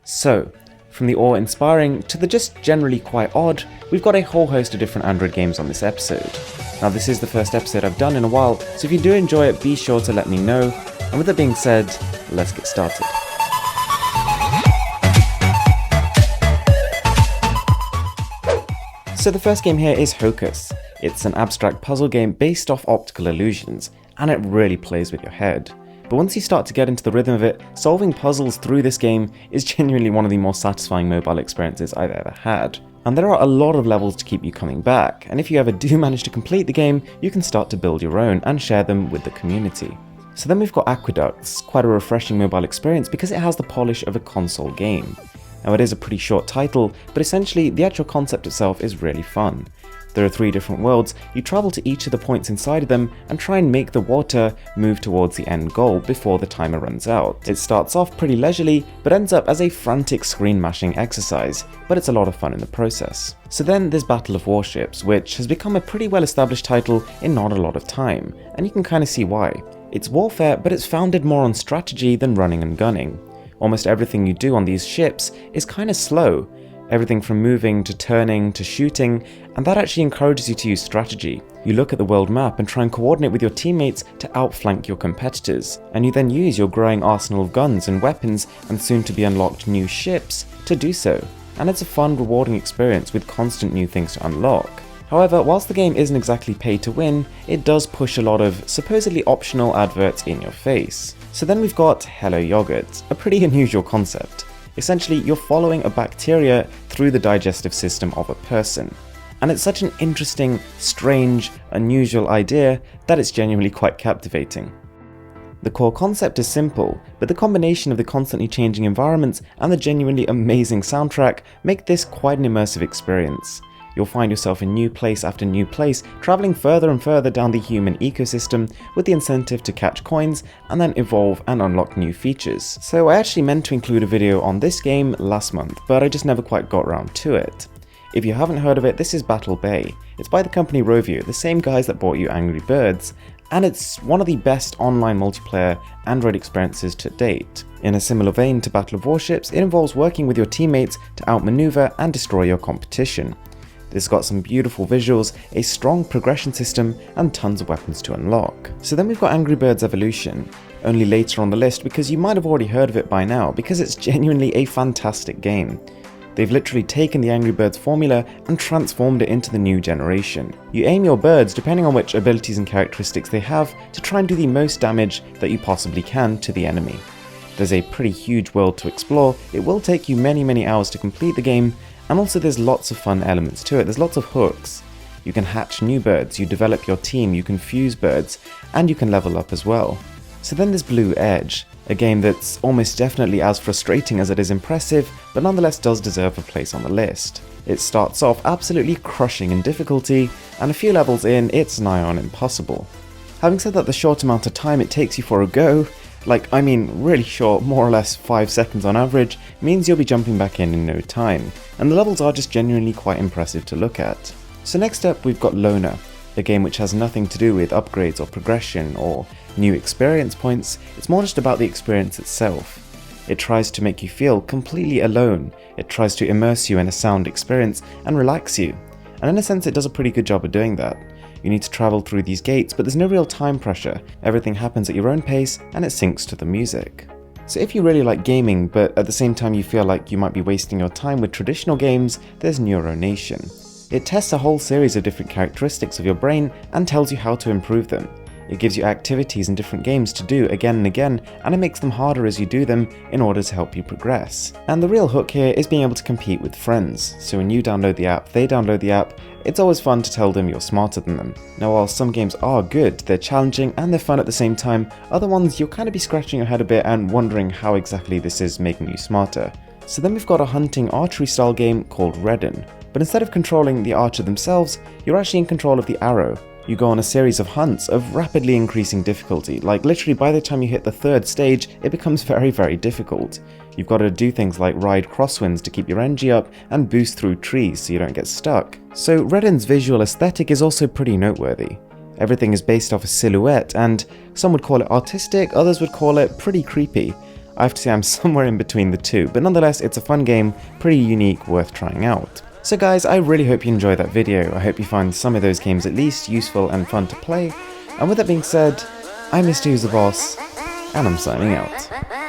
So, from the awe-inspiring to the just generally quite odd, we've got a whole host of different Android games on this episode. Now this is the first episode I've done in a while, so if you do enjoy it, be sure to let me know. And with that being said, let's get started. So the first game here is Hocus. It's an abstract puzzle game based off optical illusions, and it really plays with your head. But once you start to get into the rhythm of it, solving puzzles through this game is genuinely one of the more satisfying mobile experiences I've ever had. And there are a lot of levels to keep you coming back, and if you ever do manage to complete the game, you can start to build your own and share them with the community. So then we've got Aqueducts, quite a refreshing mobile experience because it has the polish of a console game. Now it is a pretty short title, but essentially the actual concept itself is really fun. There are 3 different worlds, you travel to each of the points inside of them and try and make the water move towards the end goal before the timer runs out. It starts off pretty leisurely, but ends up as a frantic screen mashing exercise, but it's a lot of fun in the process. So then there's Battle of Warships, which has become a pretty well established title in not a lot of time, and you can kind of see why. It's warfare, but it's founded more on strategy than running and gunning. Almost everything you do on these ships is kind of slow, everything from moving to turning to shooting, and that actually encourages you to use strategy. You look at the world map and try and coordinate with your teammates to outflank your competitors, and you then use your growing arsenal of guns and weapons and soon to be unlocked new ships to do so. And it's a fun, rewarding experience with constant new things to unlock. However, whilst the game isn't exactly pay to win, it does push a lot of supposedly optional adverts in your face. So then we've got Hello Yogurt, a pretty unusual concept. Essentially, you're following a bacteria through the digestive system of a person. And it's such an interesting, strange, unusual idea that it's genuinely quite captivating. The core concept is simple, but the combination of the constantly changing environments and the genuinely amazing soundtrack make this quite an immersive experience. You'll find yourself in new place after new place, travelling further and further down the human ecosystem with the incentive to catch coins and then evolve and unlock new features. So I actually meant to include a video on this game last month, but I just never quite got around to it. If you haven't heard of it, this is Battle Bay. It's by the company Rovio, the same guys that brought you Angry Birds, and it's one of the best online multiplayer Android experiences to date. In a similar vein to Battle of Warships, it involves working with your teammates to outmaneuver and destroy your competition. It's got some beautiful visuals, a strong progression system, and tons of weapons to unlock. So then we've got Angry Birds Evolution, only later on the list because you might have already heard of it by now because it's genuinely a fantastic game. They've literally taken the Angry Birds formula and transformed it into the new generation. You aim your birds depending on which abilities and characteristics they have to try and do the most damage that you possibly can to the enemy. There's a pretty huge world to explore, it will take you many hours to complete the game, and also there's lots of fun elements to it, there's lots of hooks. You can hatch new birds, you develop your team, you can fuse birds, and you can level up as well. So then there's Blue Edge, a game that's almost definitely as frustrating as it is impressive, but nonetheless does deserve a place on the list. It starts off absolutely crushing in difficulty, and a few levels in, it's nigh on impossible. Having said that, the short amount of time it takes you for a go, really short, more or less 5 seconds on average, means you'll be jumping back in no time, and the levels are just genuinely quite impressive to look at. So next up we've got Loner, a game which has nothing to do with upgrades or progression or new experience points, it's more just about the experience itself. It tries to make you feel completely alone, it tries to immerse you in a sound experience and relax you, and in a sense it does a pretty good job of doing that. You need to travel through these gates, but there's no real time pressure. Everything happens at your own pace, and it syncs to the music. So if you really like gaming, but at the same time you feel like you might be wasting your time with traditional games, there's Neuronation. It tests a whole series of different characteristics of your brain and tells you how to improve them. It gives you activities in different games to do again and again, and it makes them harder as you do them in order to help you progress. And the real hook here is being able to compete with friends. So when you download the app, they download the app, it's always fun to tell them you're smarter than them. Now while some games are good, they're challenging and they're fun at the same time, other ones you'll kind of be scratching your head a bit and wondering how exactly this is making you smarter. So then we've got a hunting archery style game called Redden. But instead of controlling the archer themselves, you're actually in control of the arrow. You go on a series of hunts of rapidly increasing difficulty, like literally by the time you hit the 3rd stage, it becomes very difficult. You've got to do things like ride crosswinds to keep your energy up and boost through trees so you don't get stuck. So Redden's visual aesthetic is also pretty noteworthy. Everything is based off a silhouette, and some would call it artistic, others would call it pretty creepy. I have to say I'm somewhere in between the two, but nonetheless it's a fun game, pretty unique, worth trying out. So guys, I really hope you enjoyed that video. I hope you find some of those games at least useful and fun to play. And with that being said, I'm Mr. Who's the Boss, and I'm signing out.